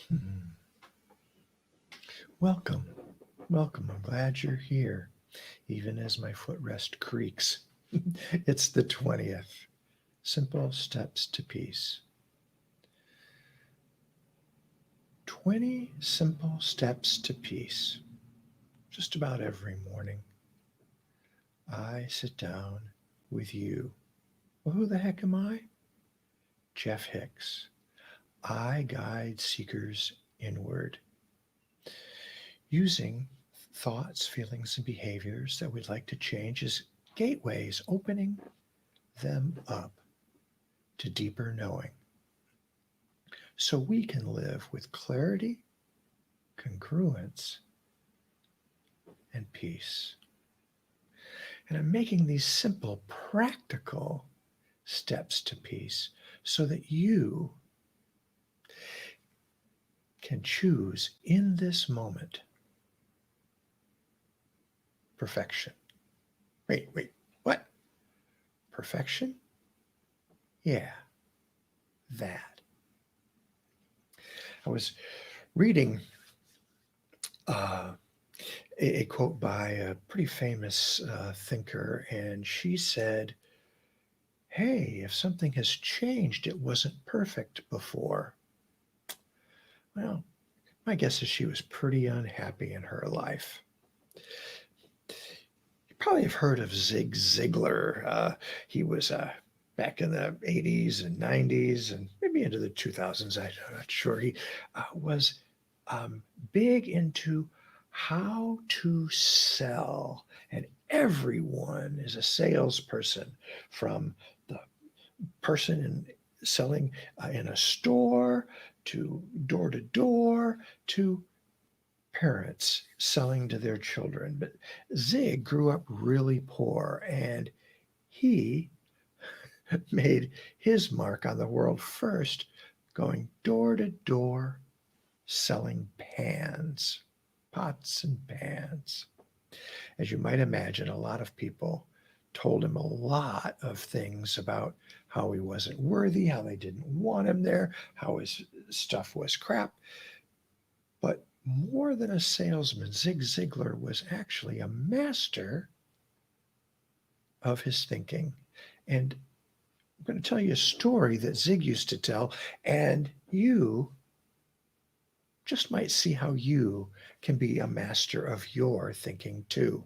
Hmm. Welcome. Welcome. I'm glad you're here, even as my footrest creaks. It's the 20th. Simple steps to peace. 20 simple steps to peace. Just about every morning, I sit down with you. Well, who the heck am I? Jeff Hicks. I guide seekers inward using thoughts, feelings, and behaviors that we'd like to change as gateways, opening them up to deeper knowing so we can live with clarity, congruence, and peace. And I'm making these simple, practical steps to peace so that you can choose in this moment perfection. Wait, what? Perfection? Yeah, that. I was reading uh, a quote by a pretty famous thinker, and she said, hey, if something has changed, it wasn't perfect before. Well, my guess is she was pretty unhappy in her life. You probably have heard of Zig Ziglar. He was back in the 80s and 90s and maybe into the 2000s. I'm not sure. He was big into how to sell. And everyone is a salesperson, from the person selling in a store to door to parents selling to their children. But Zig grew up really poor, and he made his mark on the world first going door to door selling pans, pots and pans. As you might imagine, a lot of people told him a lot of things about how he wasn't worthy, how they didn't want him there, how his stuff was crap. But more than a salesman, Zig Ziglar was actually a master of his thinking. And I'm going to tell you a story that Zig used to tell, and you just might see how you can be a master of your thinking too.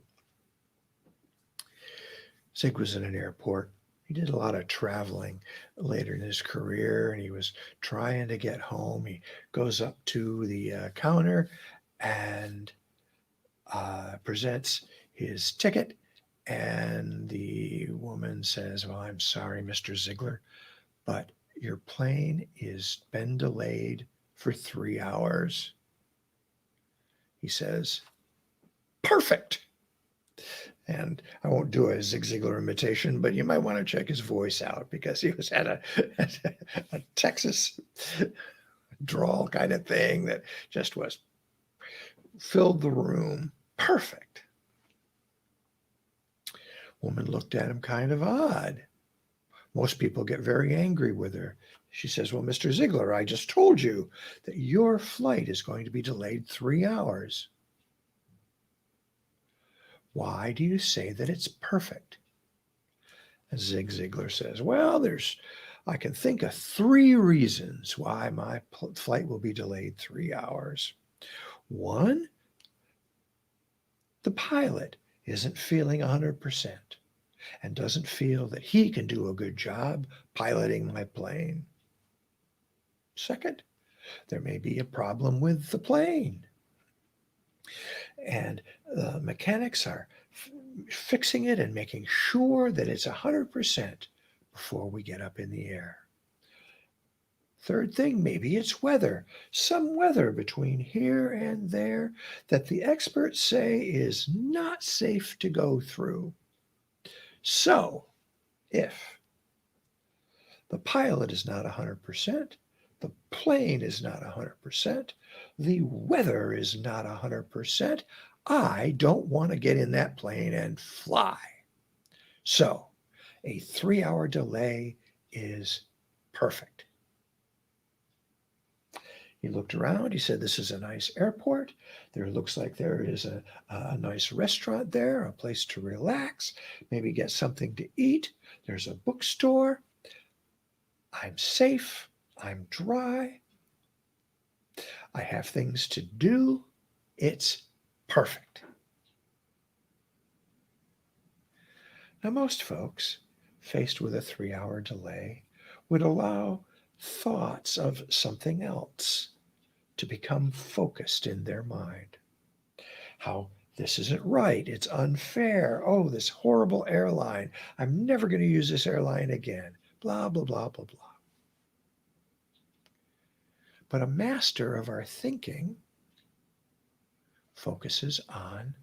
Zig was in an airport. He did a lot of traveling later in his career, and he was trying to get home. He goes up to the counter and presents his ticket, and the woman says, well, I'm sorry, Mr. Ziegler, but your plane is been delayed for 3 hours. He says, perfect. And I won't do a Zig Ziglar imitation, but you might want to check his voice out because he was at a Texas drawl kind of thing that just was filled the room. Perfect. Woman looked at him kind of odd. Most people get very angry with her. She says, well, Mr. Ziegler, I just told you that your flight is going to be delayed 3 hours. Why do you say that it's perfect? And Zig Ziglar says, well, I can think of 3 reasons why my flight will be delayed 3 hours. One, the pilot isn't feeling 100% and doesn't feel that he can do a good job piloting my plane. Second, there may be a problem with the plane, and the mechanics are fixing it and making sure that it's 100% before we get up in the air. Third thing, maybe it's weather, some weather between here and there that the experts say is not safe to go through. So, if the pilot is not 100%, the plane is not 100%, the weather is not 100%, I don't want to get in that plane and fly. So, a 3 hour delay is perfect. He looked around. He said, this is a nice airport. There looks like there is a nice restaurant there, a place to relax, maybe get something to eat. There's a bookstore. I'm safe. I'm dry. I have things to do. It's perfect. Now, most folks, faced with a 3-hour delay, would allow thoughts of something else to become focused in their mind. How this isn't right. It's unfair. Oh, this horrible airline. I'm never going to use this airline again. Blah, blah, blah, blah, blah. But a master of our thinking focuses on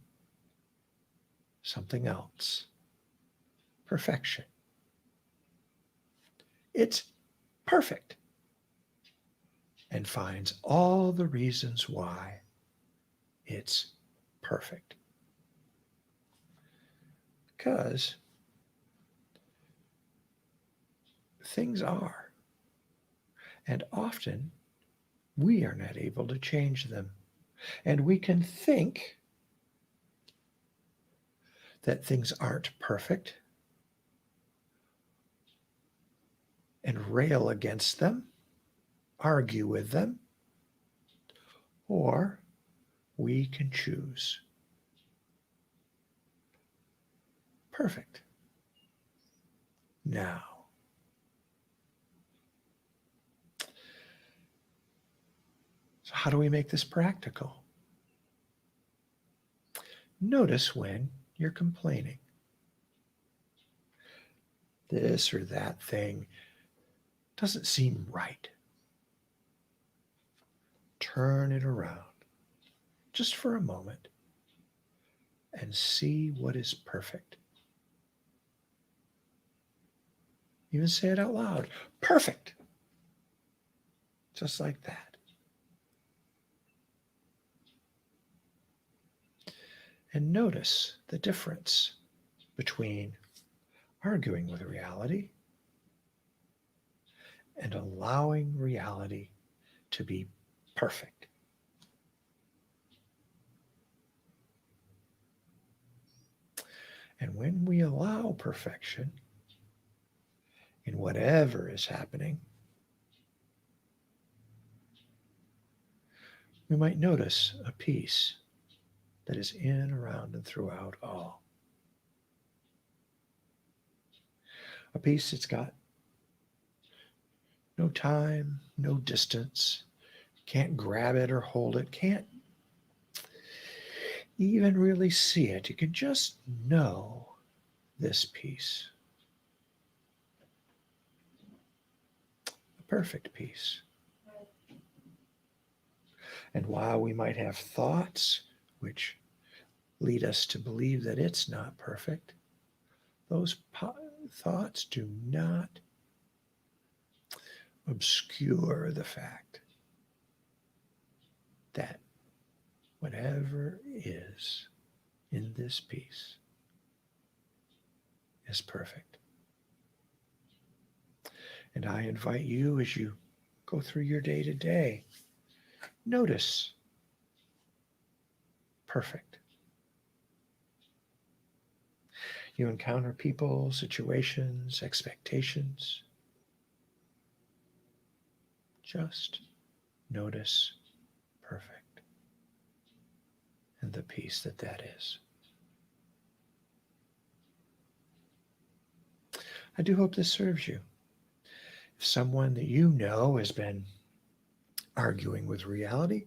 something else. Perfection. It's perfect. And finds all the reasons why it's perfect. Because things are. And often we are not able to change them. And we can think that things aren't perfect and rail against them, argue with them, or we can choose perfect now. So how do we make this practical? Notice when you're complaining. This or that thing doesn't seem right. Turn it around just for a moment and see what is perfect. Even say it out loud. Perfect. Just like that. And notice the difference between arguing with reality and allowing reality to be perfect. And when we allow perfection in whatever is happening, we might notice a peace that is in, around, and throughout all. A peace that's got no time, no distance, can't grab it or hold it, can't even really see it. You can just know this peace. A perfect peace. And while we might have thoughts which lead us to believe that it's not perfect, those thoughts do not obscure the fact that whatever is in this peace is perfect. And I invite you, as you go through your day to day, notice perfect. You encounter people, situations, expectations. Just notice perfect and the peace that that is. I do hope this serves you. If someone that you know has been arguing with reality,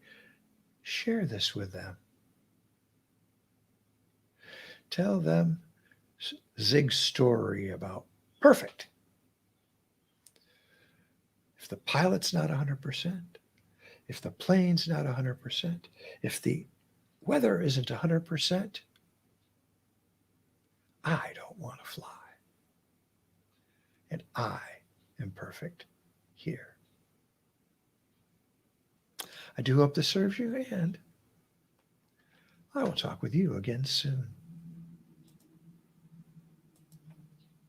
share this with them. Tell them Zig's story about perfect. If the pilot's not 100%, if the plane's not 100%, if the weather isn't 100%, I don't want to fly. And I am perfect here. I do hope this serves you, and I will talk with you again soon.